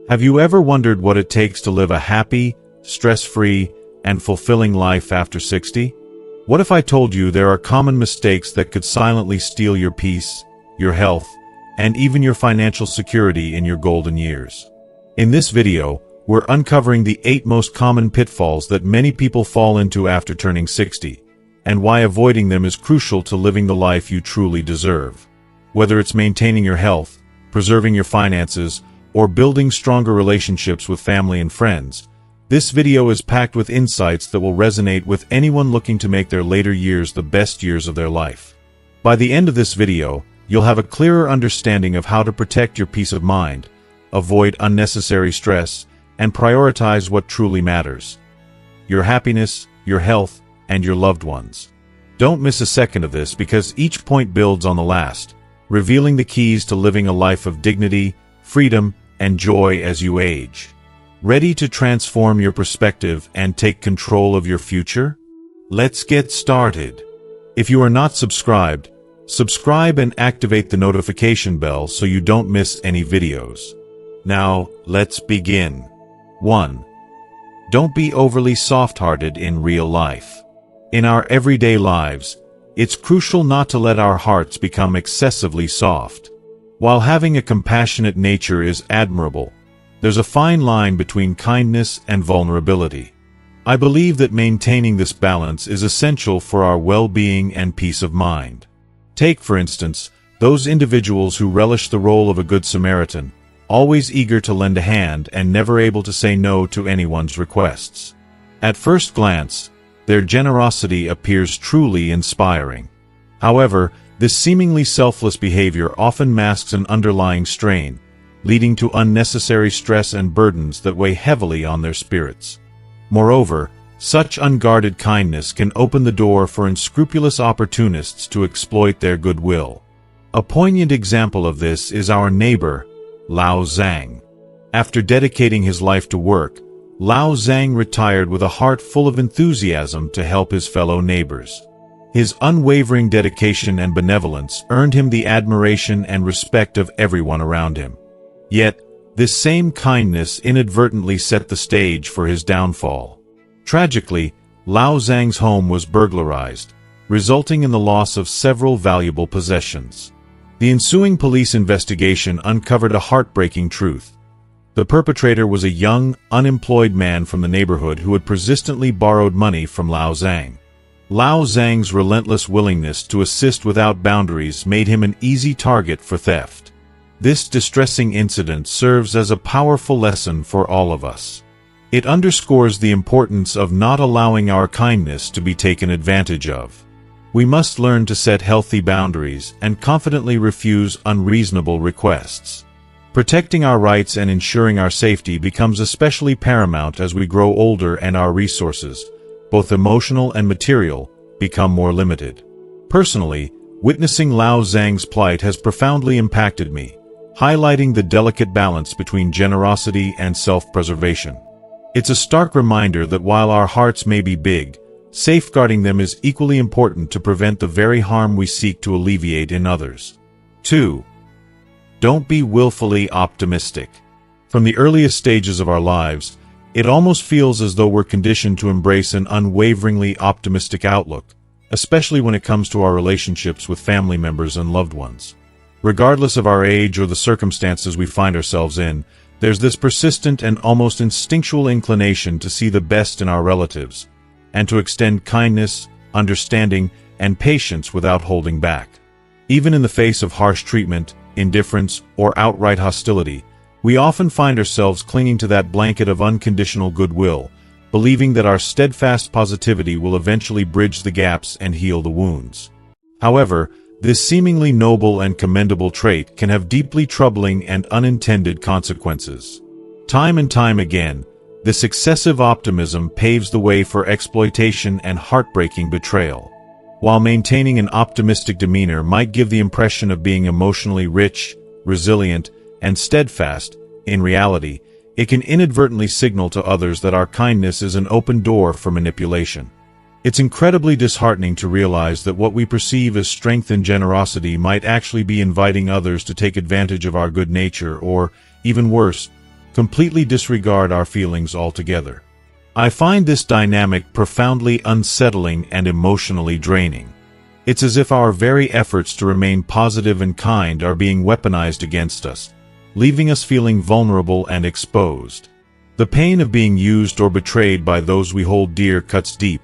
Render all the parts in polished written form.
Have you ever wondered what it takes to live a happy, stress-free, and fulfilling life after 60? What if I told you there are common mistakes that could silently steal your peace, your health, and even your financial security in your golden years? In this video, we're uncovering the 8 most common pitfalls that many people fall into after turning 60, and why avoiding them is crucial to living the life you truly deserve. Whether it's maintaining your health, preserving your finances, or building stronger relationships with family and friends, this video is packed with insights that will resonate with anyone looking to make their later years the best years of their life. By the end of this video, you'll have a clearer understanding of how to protect your peace of mind, avoid unnecessary stress, and prioritize what truly matters: your happiness, your health, and your loved ones. Don't miss a second of this, because each point builds on the last, revealing the keys to living a life of dignity, freedom, and joy as you age. Ready to transform your perspective and take control of your future? Let's get started. If you are not subscribed, subscribe and activate the notification bell so you don't miss any videos. Now, let's begin. 1. Don't be overly soft-hearted in real life. In our everyday lives, it's crucial not to let our hearts become excessively soft. While having a compassionate nature is admirable, there's a fine line between kindness and vulnerability. I believe that maintaining this balance is essential for our well-being and peace of mind. Take, for instance, those individuals who relish the role of a good Samaritan, always eager to lend a hand and never able to say no to anyone's requests. At first glance, their generosity appears truly inspiring. However, this seemingly selfless behavior often masks an underlying strain, leading to unnecessary stress and burdens that weigh heavily on their spirits. Moreover, such unguarded kindness can open the door for unscrupulous opportunists to exploit their goodwill. A poignant example of this is our neighbor, Lao Zhang. After dedicating his life to work, Lao Zhang retired with a heart full of enthusiasm to help his fellow neighbors. His unwavering dedication and benevolence earned him the admiration and respect of everyone around him. Yet, this same kindness inadvertently set the stage for his downfall. Tragically, Lao Zhang's home was burglarized, resulting in the loss of several valuable possessions. The ensuing police investigation uncovered a heartbreaking truth. The perpetrator was a young, unemployed man from the neighborhood who had persistently borrowed money from Lao Zhang. Lao Zhang's relentless willingness to assist without boundaries made him an easy target for theft. This distressing incident serves as a powerful lesson for all of us. It underscores the importance of not allowing our kindness to be taken advantage of. We must learn to set healthy boundaries and confidently refuse unreasonable requests. Protecting our rights and ensuring our safety becomes especially paramount as we grow older and our resources, both emotional and material, become more limited. Personally, witnessing Lao Zhang's plight has profoundly impacted me, highlighting the delicate balance between generosity and self-preservation. It's a stark reminder that while our hearts may be big, safeguarding them is equally important to prevent the very harm we seek to alleviate in others. 2. Don't be willfully optimistic. From the earliest stages of our lives, it almost feels as though we're conditioned to embrace an unwaveringly optimistic outlook, especially when it comes to our relationships with family members and loved ones. Regardless of our age or the circumstances we find ourselves in, there's this persistent and almost instinctual inclination to see the best in our relatives, and to extend kindness, understanding, and patience without holding back. Even in the face of harsh treatment, indifference, or outright hostility, we often find ourselves clinging to that blanket of unconditional goodwill, believing that our steadfast positivity will eventually bridge the gaps and heal the wounds. However, this seemingly noble and commendable trait can have deeply troubling and unintended consequences. Time and time again, this excessive optimism paves the way for exploitation and heartbreaking betrayal. While maintaining an optimistic demeanor might give the impression of being emotionally rich, resilient, and steadfast, in reality, it can inadvertently signal to others that our kindness is an open door for manipulation. It's incredibly disheartening to realize that what we perceive as strength and generosity might actually be inviting others to take advantage of our good nature or, even worse, completely disregard our feelings altogether. I find this dynamic profoundly unsettling and emotionally draining. It's as if our very efforts to remain positive and kind are being weaponized against us, leaving us feeling vulnerable and exposed. The pain of being used or betrayed by those we hold dear cuts deep,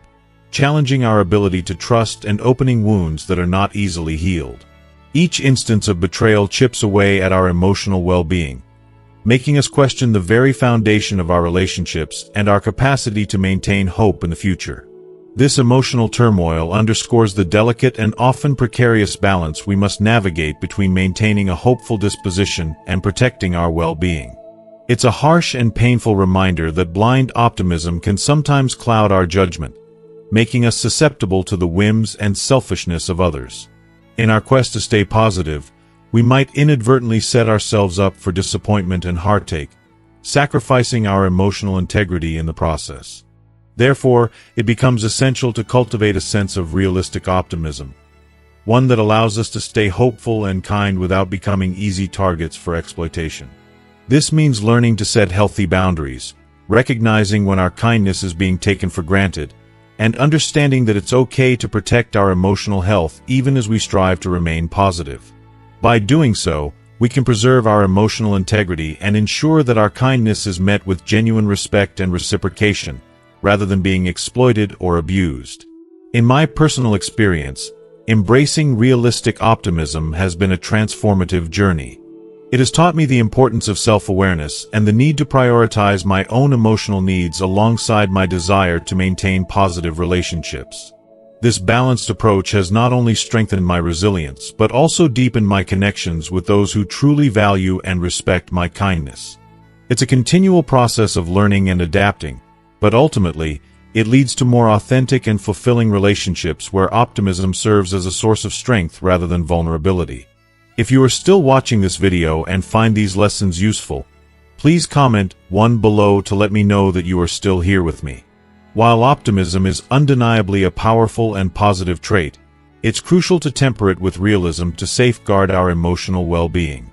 challenging our ability to trust and opening wounds that are not easily healed. Each instance of betrayal chips away at our emotional well-being, making us question the very foundation of our relationships and our capacity to maintain hope in the future. This emotional turmoil underscores the delicate and often precarious balance we must navigate between maintaining a hopeful disposition and protecting our well-being. It's a harsh and painful reminder that blind optimism can sometimes cloud our judgment, making us susceptible to the whims and selfishness of others. In our quest to stay positive, we might inadvertently set ourselves up for disappointment and heartache, sacrificing our emotional integrity in the process. Therefore, it becomes essential to cultivate a sense of realistic optimism, one that allows us to stay hopeful and kind without becoming easy targets for exploitation. This means learning to set healthy boundaries, recognizing when our kindness is being taken for granted, and understanding that it's okay to protect our emotional health even as we strive to remain positive. By doing so, we can preserve our emotional integrity and ensure that our kindness is met with genuine respect and reciprocation, rather than being exploited or abused. In my personal experience, embracing realistic optimism has been a transformative journey. It has taught me the importance of self-awareness and the need to prioritize my own emotional needs alongside my desire to maintain positive relationships. This balanced approach has not only strengthened my resilience, but also deepened my connections with those who truly value and respect my kindness. It's a continual process of learning and adapting, but ultimately, it leads to more authentic and fulfilling relationships where optimism serves as a source of strength rather than vulnerability. If you are still watching this video and find these lessons useful, please comment 1 below to let me know that you are still here with me. While optimism is undeniably a powerful and positive trait, it's crucial to temper it with realism to safeguard our emotional well-being.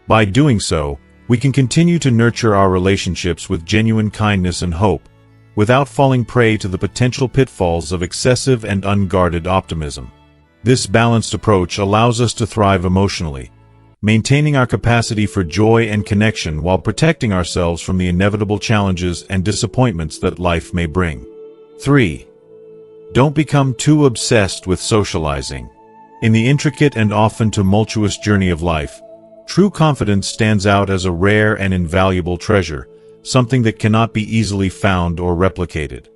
By doing so, we can continue to nurture our relationships with genuine kindness and hope, without falling prey to the potential pitfalls of excessive and unguarded optimism. This balanced approach allows us to thrive emotionally, maintaining our capacity for joy and connection while protecting ourselves from the inevitable challenges and disappointments that life may bring. 3. Don't become too obsessed with socializing. In the intricate and often tumultuous journey of life, true confidence stands out as a rare and invaluable treasure, something that cannot be easily found or replicated.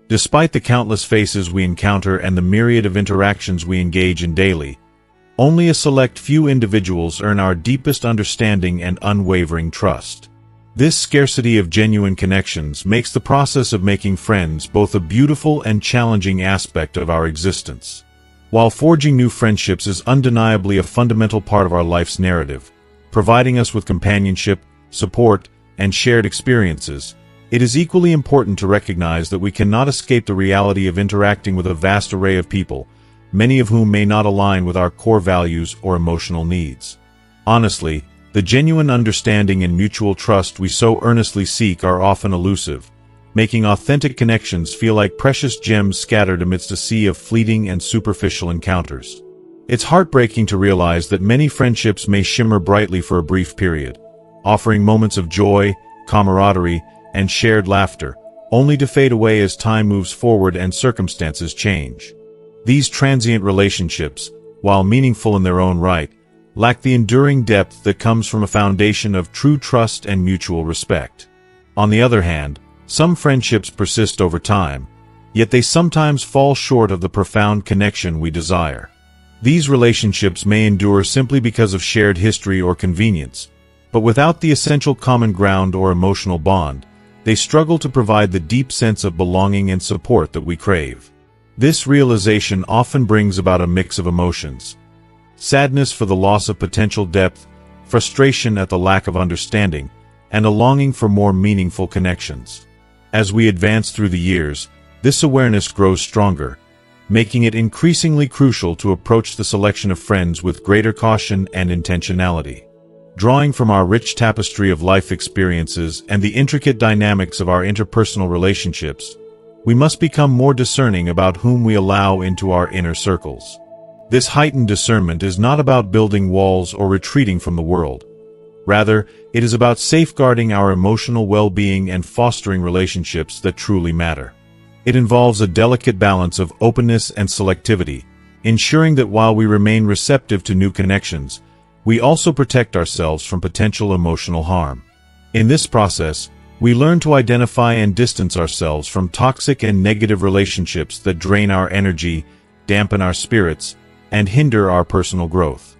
Despite the countless faces we encounter and the myriad of interactions we engage in daily, only a select few individuals earn our deepest understanding and unwavering trust. This scarcity of genuine connections makes the process of making friends both a beautiful and challenging aspect of our existence. While forging new friendships is undeniably a fundamental part of our life's narrative, providing us with companionship, support, and shared experiences, it is equally important to recognize that we cannot escape the reality of interacting with a vast array of people, many of whom may not align with our core values or emotional needs. Honestly, the genuine understanding and mutual trust we so earnestly seek are often elusive, making authentic connections feel like precious gems scattered amidst a sea of fleeting and superficial encounters. It's heartbreaking to realize that many friendships may shimmer brightly for a brief period, offering moments of joy, camaraderie, and shared laughter, only to fade away as time moves forward and circumstances change. These transient relationships, while meaningful in their own right, lack the enduring depth that comes from a foundation of true trust and mutual respect. On the other hand, some friendships persist over time, yet they sometimes fall short of the profound connection we desire. These relationships may endure simply because of shared history or convenience, but without the essential common ground or emotional bond, they struggle to provide the deep sense of belonging and support that we crave. This realization often brings about a mix of emotions: sadness for the loss of potential depth, frustration at the lack of understanding, and a longing for more meaningful connections. As we advance through the years, this awareness grows stronger, making it increasingly crucial to approach the selection of friends with greater caution and intentionality. Drawing from our rich tapestry of life experiences and the intricate dynamics of our interpersonal relationships, we must become more discerning about whom we allow into our inner circles. This heightened discernment is not about building walls or retreating from the world. Rather, it is about safeguarding our emotional well-being and fostering relationships that truly matter. It involves a delicate balance of openness and selectivity, ensuring that while we remain receptive to new connections, we also protect ourselves from potential emotional harm. In this process, we learn to identify and distance ourselves from toxic and negative relationships that drain our energy, dampen our spirits, and hinder our personal growth.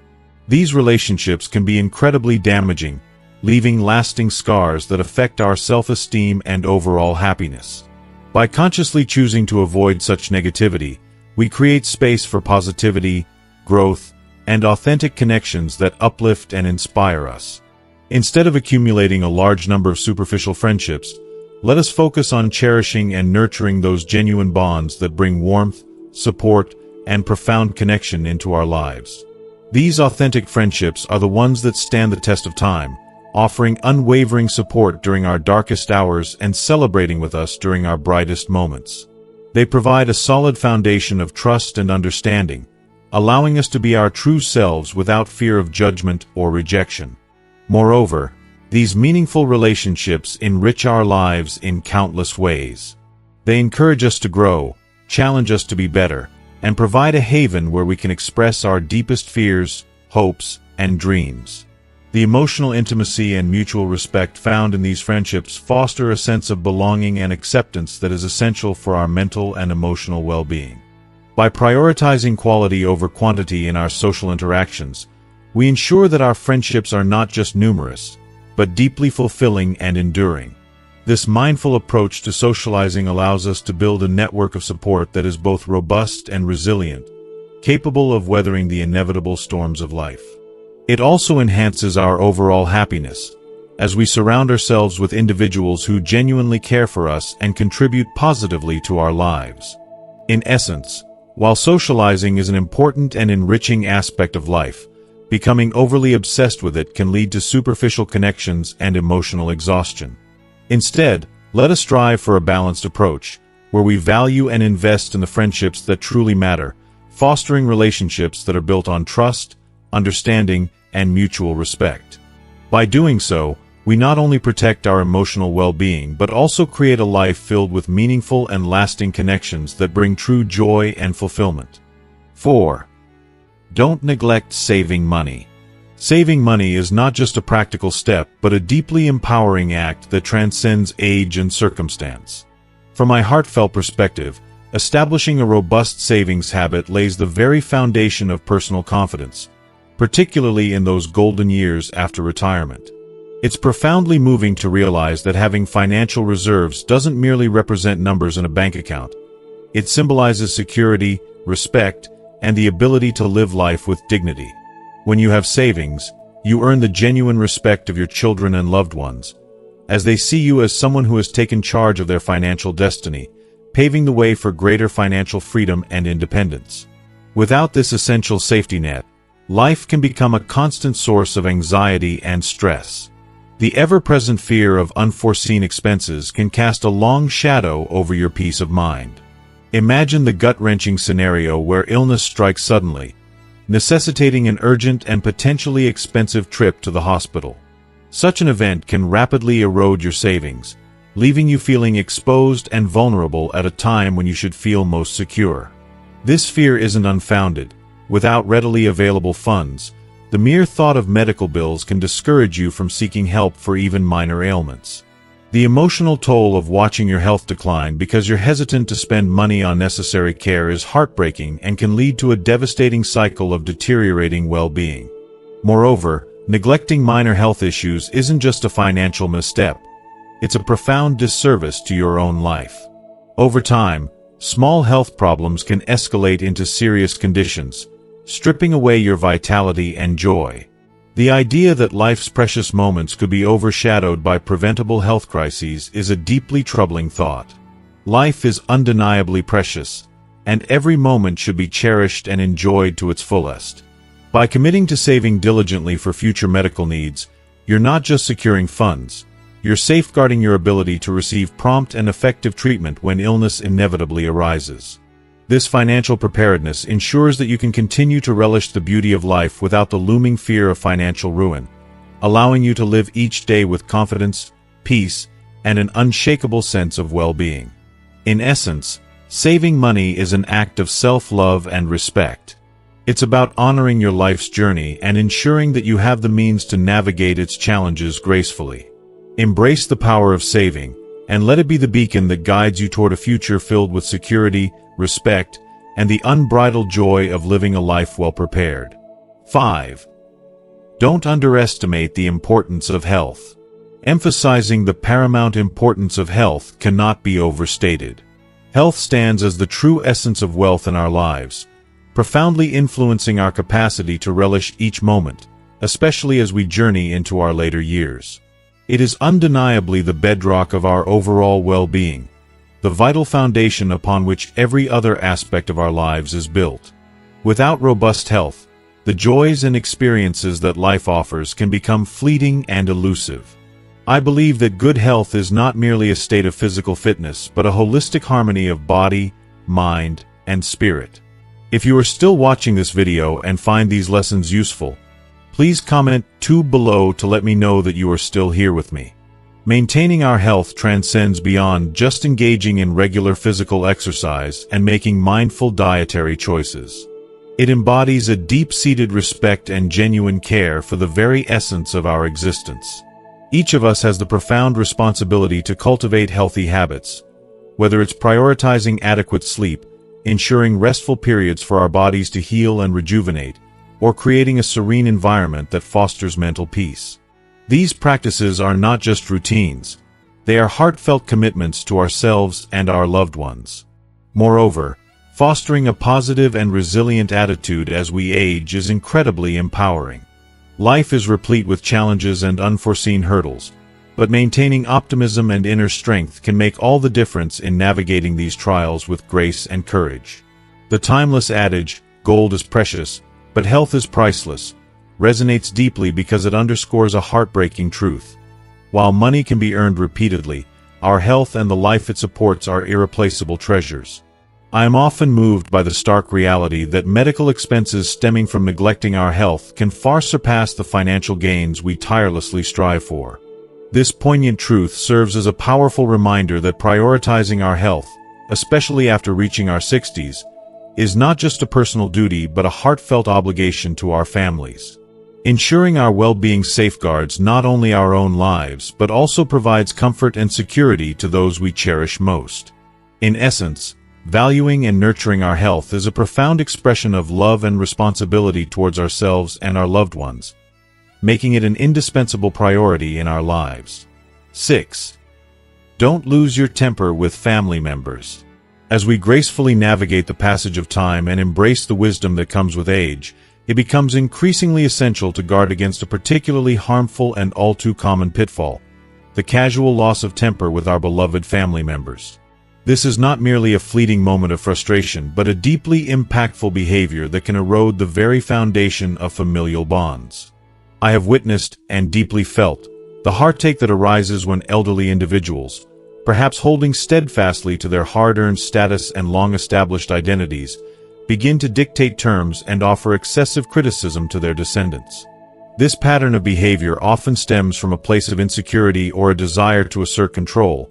These relationships can be incredibly damaging, leaving lasting scars that affect our self-esteem and overall happiness. By consciously choosing to avoid such negativity, we create space for positivity, growth, and authentic connections that uplift and inspire us. Instead of accumulating a large number of superficial friendships, let us focus on cherishing and nurturing those genuine bonds that bring warmth, support, and profound connection into our lives. These authentic friendships are the ones that stand the test of time, offering unwavering support during our darkest hours and celebrating with us during our brightest moments. They provide a solid foundation of trust and understanding, allowing us to be our true selves without fear of judgment or rejection. Moreover, these meaningful relationships enrich our lives in countless ways. They encourage us to grow, challenge us to be better, and provide a haven where we can express our deepest fears, hopes, and dreams. The emotional intimacy and mutual respect found in these friendships foster a sense of belonging and acceptance that is essential for our mental and emotional well-being. By prioritizing quality over quantity in our social interactions, we ensure that our friendships are not just numerous, but deeply fulfilling and enduring. This mindful approach to socializing allows us to build a network of support that is both robust and resilient, capable of weathering the inevitable storms of life. It also enhances our overall happiness, as we surround ourselves with individuals who genuinely care for us and contribute positively to our lives. In essence, while socializing is an important and enriching aspect of life, becoming overly obsessed with it can lead to superficial connections and emotional exhaustion. Instead, let us strive for a balanced approach, where we value and invest in the friendships that truly matter, fostering relationships that are built on trust, understanding, and mutual respect. By doing so, we not only protect our emotional well-being but also create a life filled with meaningful and lasting connections that bring true joy and fulfillment. 4. Don't neglect saving money. Saving money is not just a practical step, but a deeply empowering act that transcends age and circumstance. From my heartfelt perspective, establishing a robust savings habit lays the very foundation of personal confidence, particularly in those golden years after retirement. It's profoundly moving to realize that having financial reserves doesn't merely represent numbers in a bank account. It symbolizes security, respect, and the ability to live life with dignity. When you have savings, you earn the genuine respect of your children and loved ones, as they see you as someone who has taken charge of their financial destiny, paving the way for greater financial freedom and independence. Without this essential safety net, life can become a constant source of anxiety and stress. The ever-present fear of unforeseen expenses can cast a long shadow over your peace of mind. Imagine the gut-wrenching scenario where illness strikes suddenly, necessitating an urgent and potentially expensive trip to the hospital. Such an event can rapidly erode your savings, leaving you feeling exposed and vulnerable at a time when you should feel most secure. This fear isn't unfounded. Without readily available funds, the mere thought of medical bills can discourage you from seeking help for even minor ailments. The emotional toll of watching your health decline because you're hesitant to spend money on necessary care is heartbreaking and can lead to a devastating cycle of deteriorating well-being. Moreover, neglecting minor health issues isn't just a financial misstep. It's a profound disservice to your own life. Over time, small health problems can escalate into serious conditions, stripping away your vitality and joy. The idea that life's precious moments could be overshadowed by preventable health crises is a deeply troubling thought. Life is undeniably precious, and every moment should be cherished and enjoyed to its fullest. By committing to saving diligently for future medical needs, you're not just securing funds, you're safeguarding your ability to receive prompt and effective treatment when illness inevitably arises. This financial preparedness ensures that you can continue to relish the beauty of life without the looming fear of financial ruin, allowing you to live each day with confidence, peace, and an unshakable sense of well-being. In essence, saving money is an act of self-love and respect. It's about honoring your life's journey and ensuring that you have the means to navigate its challenges gracefully. Embrace the power of saving, and let it be the beacon that guides you toward a future filled with security, respect, and the unbridled joy of living a life well prepared. 5. Don't underestimate the importance of health. Emphasizing the paramount importance of health cannot be overstated. Health stands as the true essence of wealth in our lives, profoundly influencing our capacity to relish each moment, especially as we journey into our later years. It is undeniably the bedrock of our overall well-being, the vital foundation upon which every other aspect of our lives is built. Without robust health, the joys and experiences that life offers can become fleeting and elusive. I believe that good health is not merely a state of physical fitness, but a holistic harmony of body, mind, and spirit. If you are still watching this video and find these lessons useful, please comment 2 below to let me know that you are still here with me. Maintaining our health transcends beyond just engaging in regular physical exercise and making mindful dietary choices. It embodies a deep-seated respect and genuine care for the very essence of our existence. Each of us has the profound responsibility to cultivate healthy habits, whether it's prioritizing adequate sleep, ensuring restful periods for our bodies to heal and rejuvenate, or creating a serene environment that fosters mental peace. These practices are not just routines, they are heartfelt commitments to ourselves and our loved ones. Moreover, fostering a positive and resilient attitude as we age is incredibly empowering. Life is replete with challenges and unforeseen hurdles, but maintaining optimism and inner strength can make all the difference in navigating these trials with grace and courage. The timeless adage, "Gold is precious, but health is priceless," resonates deeply because it underscores a heartbreaking truth. While money can be earned repeatedly, our health and the life it supports are irreplaceable treasures. I am often moved by the stark reality that medical expenses stemming from neglecting our health can far surpass the financial gains we tirelessly strive for. This poignant truth serves as a powerful reminder that prioritizing our health, especially after reaching our 60s, is not just a personal duty but a heartfelt obligation to our families. Ensuring our well-being safeguards not only our own lives but also provides comfort and security to those we cherish most. In essence, valuing and nurturing our health is a profound expression of love and responsibility towards ourselves and our loved ones, making it an indispensable priority in our lives. 6. Don't lose your temper with family members. As we gracefully navigate the passage of time and embrace the wisdom that comes with age, it becomes increasingly essential to guard against a particularly harmful and all too common pitfall: the casual loss of temper with our beloved family members. This is not merely a fleeting moment of frustration, but a deeply impactful behavior that can erode the very foundation of familial bonds. I have witnessed, and deeply felt, the heartache that arises when elderly individuals, perhaps holding steadfastly to their hard-earned status and long-established identities, begin to dictate terms and offer excessive criticism to their descendants. This pattern of behavior often stems from a place of insecurity or a desire to assert control,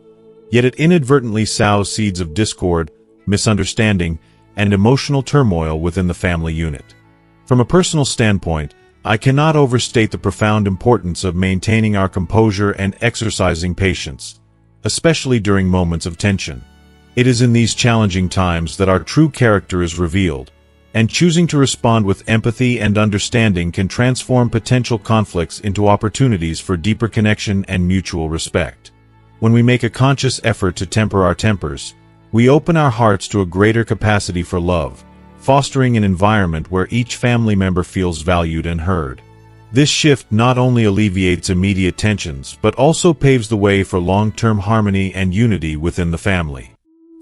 yet it inadvertently sows seeds of discord, misunderstanding, and emotional turmoil within the family unit. From a personal standpoint, I cannot overstate the profound importance of maintaining our composure and exercising patience, especially during moments of tension. It is in these challenging times that our true character is revealed, and choosing to respond with empathy and understanding can transform potential conflicts into opportunities for deeper connection and mutual respect. When we make a conscious effort to temper our tempers, we open our hearts to a greater capacity for love, fostering an environment where each family member feels valued and heard. This shift not only alleviates immediate tensions, but also paves the way for long-term harmony and unity within the family.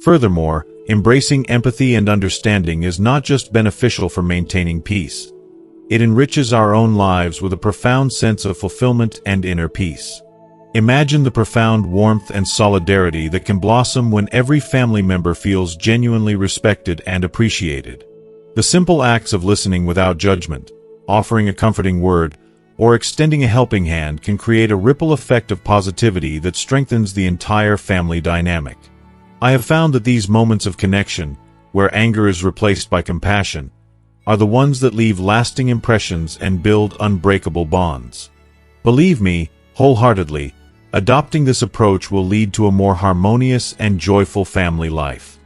Furthermore, embracing empathy and understanding is not just beneficial for maintaining peace. it enriches our own lives with a profound sense of fulfillment and inner peace. Imagine the profound warmth and solidarity that can blossom when every family member feels genuinely respected and appreciated. The simple acts of listening without judgment, offering a comforting word, or extending a helping hand can create a ripple effect of positivity that strengthens the entire family dynamic. I have found that these moments of connection, where anger is replaced by compassion, are the ones that leave lasting impressions and build unbreakable bonds. Believe me, wholeheartedly, adopting this approach will lead to a more harmonious and joyful family life.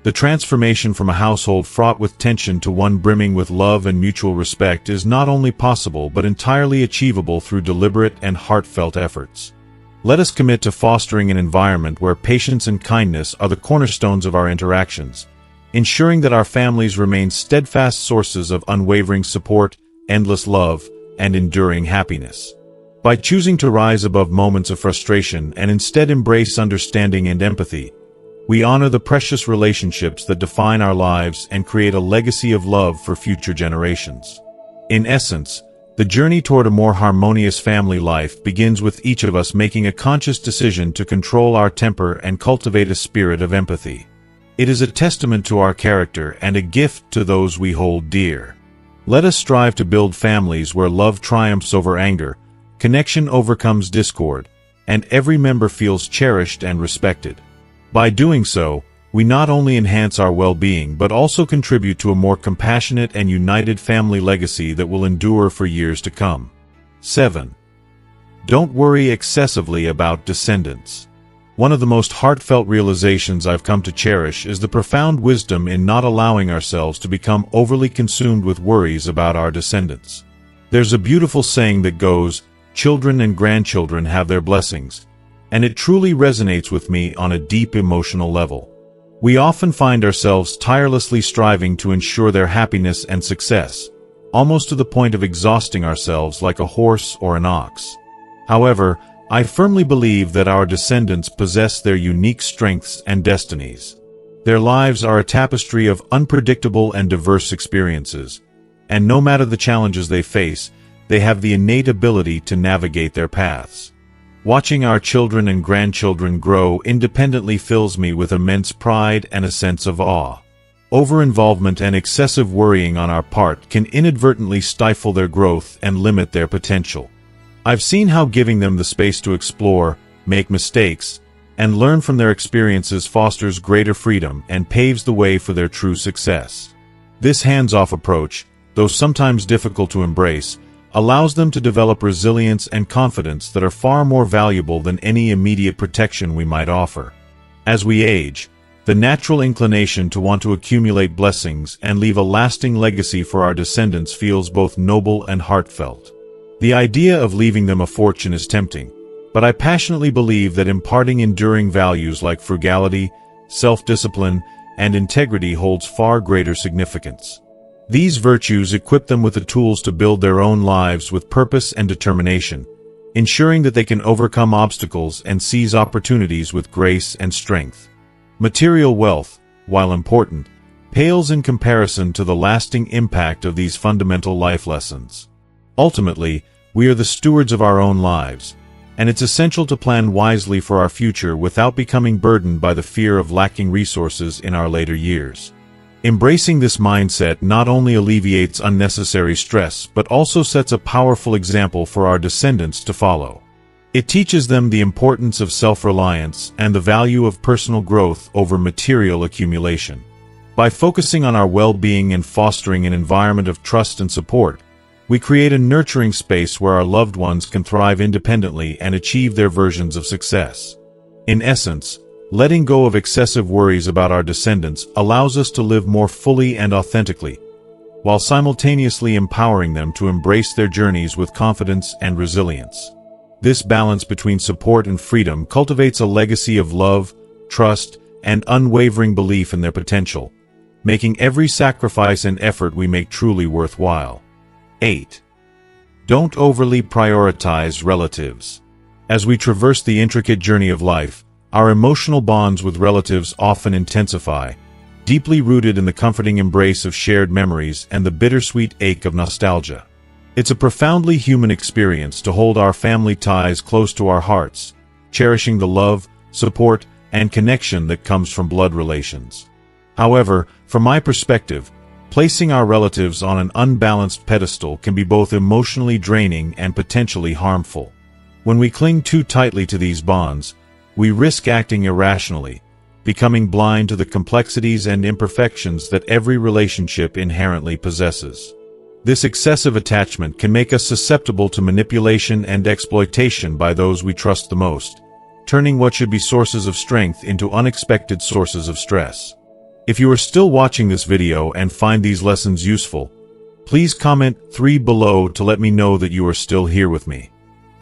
The transformation from a household fraught with tension to one brimming with love and mutual respect is not only possible but entirely achievable through deliberate and heartfelt efforts. Let us commit to fostering an environment where patience and kindness are the cornerstones of our interactions, ensuring that our families remain steadfast sources of unwavering support, endless love, and enduring happiness. By choosing to rise above moments of frustration and instead embrace understanding and empathy, we honor the precious relationships that define our lives and create a legacy of love for future generations. In essence, the journey toward a more harmonious family life begins with each of us making a conscious decision to control our temper and cultivate a spirit of empathy. It is a testament to our character and a gift to those we hold dear. Let us strive to build families where love triumphs over anger, connection overcomes discord, and every member feels cherished and respected. By doing so, we not only enhance our well-being but also contribute to a more compassionate and united family legacy that will endure for years to come. 7. Don't worry excessively about descendants. One of the most heartfelt realizations I've come to cherish is the profound wisdom in not allowing ourselves to become overly consumed with worries about our descendants. There's a beautiful saying that goes, "Children and grandchildren have their blessings," and it truly resonates with me on a deep emotional level. We often find ourselves tirelessly striving to ensure their happiness and success, almost to the point of exhausting ourselves like a horse or an ox. However, I firmly believe that our descendants possess their unique strengths and destinies. Their lives are a tapestry of unpredictable and diverse experiences, and no matter the challenges they face, they have the innate ability to navigate their paths. Watching our children and grandchildren grow independently fills me with immense pride and a sense of awe. Over-involvement and excessive worrying on our part can inadvertently stifle their growth and limit their potential. I've seen how giving them the space to explore, make mistakes, and learn from their experiences fosters greater freedom and paves the way for their true success. This hands-off approach, though sometimes difficult to embrace, allows them to develop resilience and confidence that are far more valuable than any immediate protection we might offer. As we age, the natural inclination to want to accumulate blessings and leave a lasting legacy for our descendants feels both noble and heartfelt. The idea of leaving them a fortune is tempting, but I passionately believe that imparting enduring values like frugality, self-discipline, and integrity holds far greater significance. These virtues equip them with the tools to build their own lives with purpose and determination, ensuring that they can overcome obstacles and seize opportunities with grace and strength. Material wealth, while important, pales in comparison to the lasting impact of these fundamental life lessons. Ultimately, we are the stewards of our own lives, and it's essential to plan wisely for our future without becoming burdened by the fear of lacking resources in our later years. Embracing this mindset not only alleviates unnecessary stress but also sets a powerful example for our descendants to follow. It teaches them the importance of self-reliance and the value of personal growth over material accumulation. By focusing on our well-being and fostering an environment of trust and support, we create a nurturing space where our loved ones can thrive independently and achieve their versions of success. In essence, letting go of excessive worries about our descendants allows us to live more fully and authentically, while simultaneously empowering them to embrace their journeys with confidence and resilience. This balance between support and freedom cultivates a legacy of love, trust, and unwavering belief in their potential, making every sacrifice and effort we make truly worthwhile. 8. Don't overly prioritize relatives. As we traverse the intricate journey of life, our emotional bonds with relatives often intensify, deeply rooted in the comforting embrace of shared memories and the bittersweet ache of nostalgia. It's a profoundly human experience to hold our family ties close to our hearts, cherishing the love, support, and connection that comes from blood relations. However, from my perspective, placing our relatives on an unbalanced pedestal can be both emotionally draining and potentially harmful. When we cling too tightly to these bonds, we risk acting irrationally, becoming blind to the complexities and imperfections that every relationship inherently possesses. This excessive attachment can make us susceptible to manipulation and exploitation by those we trust the most, turning what should be sources of strength into unexpected sources of stress. If you are still watching this video and find these lessons useful, please comment 3 below to let me know that you are still here with me.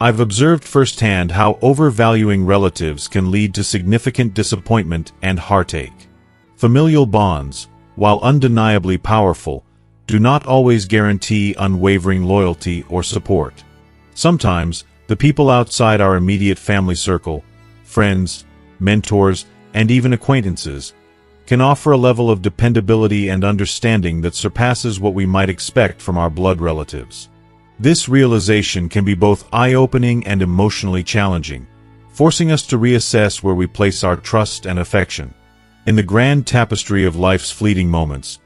I've observed firsthand how overvaluing relatives can lead to significant disappointment and heartache. Familial bonds, while undeniably powerful, do not always guarantee unwavering loyalty or support. Sometimes, the people outside our immediate family circle, friends, mentors, and even acquaintances, can offer a level of dependability and understanding that surpasses what we might expect from our blood relatives. This realization can be both eye-opening and emotionally challenging, forcing us to reassess where we place our trust and affection. In the grand tapestry of life's fleeting moments,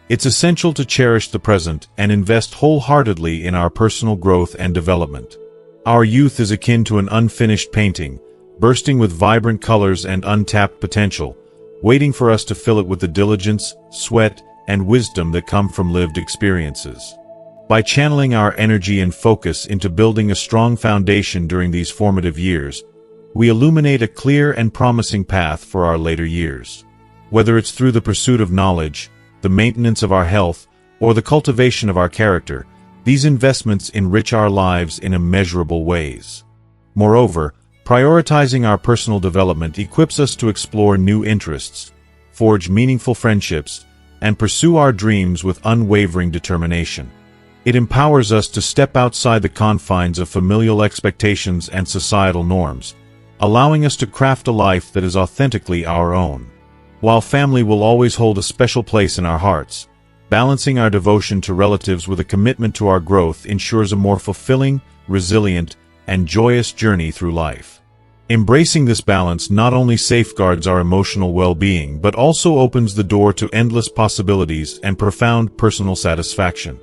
it's essential to cherish the present and invest wholeheartedly in our personal growth and development. Our youth is akin to an unfinished painting, bursting with vibrant colors and untapped potential, waiting for us to fill it with the diligence, sweat, and wisdom that come from lived experiences. By channeling our energy and focus into building a strong foundation during these formative years, we illuminate a clear and promising path for our later years. Whether it's through the pursuit of knowledge, the maintenance of our health, or the cultivation of our character, these investments enrich our lives in immeasurable ways. Moreover, prioritizing our personal development equips us to explore new interests, forge meaningful friendships, and pursue our dreams with unwavering determination. It empowers us to step outside the confines of familial expectations and societal norms, allowing us to craft a life that is authentically our own. While family will always hold a special place in our hearts, balancing our devotion to relatives with a commitment to our growth ensures a more fulfilling, resilient, and joyous journey through life. Embracing this balance not only safeguards our emotional well-being but also opens the door to endless possibilities and profound personal satisfaction.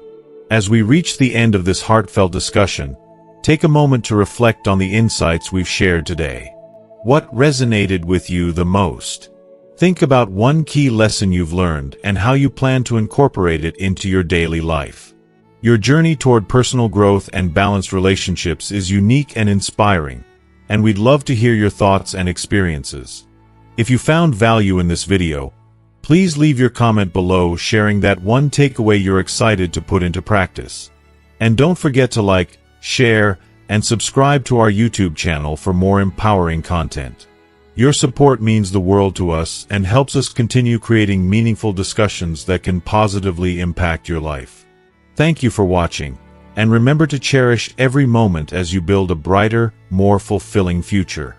As we reach the end of this heartfelt discussion, take a moment to reflect on the insights we've shared today. What resonated with you the most? Think about one key lesson you've learned and how you plan to incorporate it into your daily life. Your journey toward personal growth and balanced relationships is unique and inspiring, and we'd love to hear your thoughts and experiences. If you found value in this video, please leave your comment below sharing that one takeaway you're excited to put into practice. And don't forget to like, share, and subscribe to our YouTube channel for more empowering content. Your support means the world to us and helps us continue creating meaningful discussions that can positively impact your life. Thank you for watching, and remember to cherish every moment as you build a brighter, more fulfilling future.